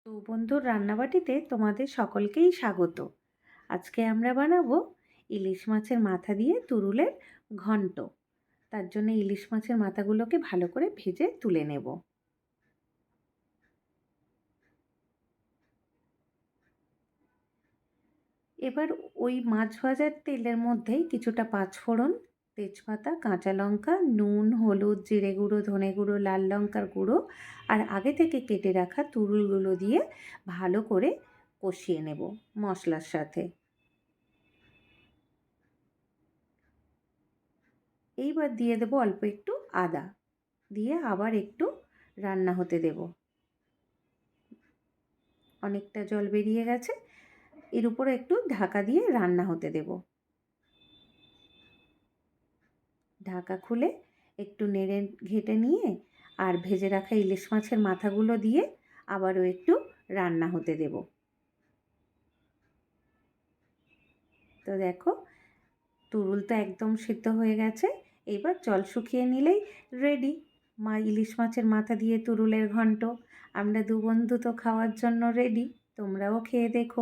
তো বন্ধুর রান্নাবাটিতে তোমাদের সকলকেই স্বাগত। আজকে আমরা বানাবো ইলিশ মাছের মাথা দিয়ে তুরুলের ঘন্ট। তার জন্য ইলিশ মাছের মাথাগুলোকে ভালো করে ভেজে তুলে নেব। এবার ওই মাছ ভাজার তেলের মধ্যেই কিছুটা পাঁচফোড়ন, তেজপাতা, কাঁচা লঙ্কা, নুন, হলুদ, জিরে গুঁড়ো, ধনে গুঁড়ো, লাল লঙ্কার গুঁড়ো আর আগে থেকে কেটে রাখা তুরুলগুলো দিয়ে ভালো করে কষিয়ে নেব মশলার সাথে। এইবার দিয়ে দেবো অল্প একটু আদা, দিয়ে আবার একটু রান্না হতে দেব। অনেকটা জল বেরিয়ে গেছে, এর উপরে একটু ঢাকা দিয়ে রান্না হতে দেব। ঢাকা খুলে একটু নেড়ে ঘেটে নিয়ে আর ভেজে রাখা ইলিশ মাছের মাথাগুলো দিয়ে আবারও একটু রান্না হতে দেব। তো দেখো, তুরুল তো একদম সিদ্ধ হয়ে গেছে। এবার জল শুকিয়ে নিলেই রেডি ইলিশ মাছের মাথা দিয়ে তুরুলের ঘন্ট। আমরা দু বন্ধু তো খাওয়ার জন্য রেডি, তোমরাও খেয়ে দেখো।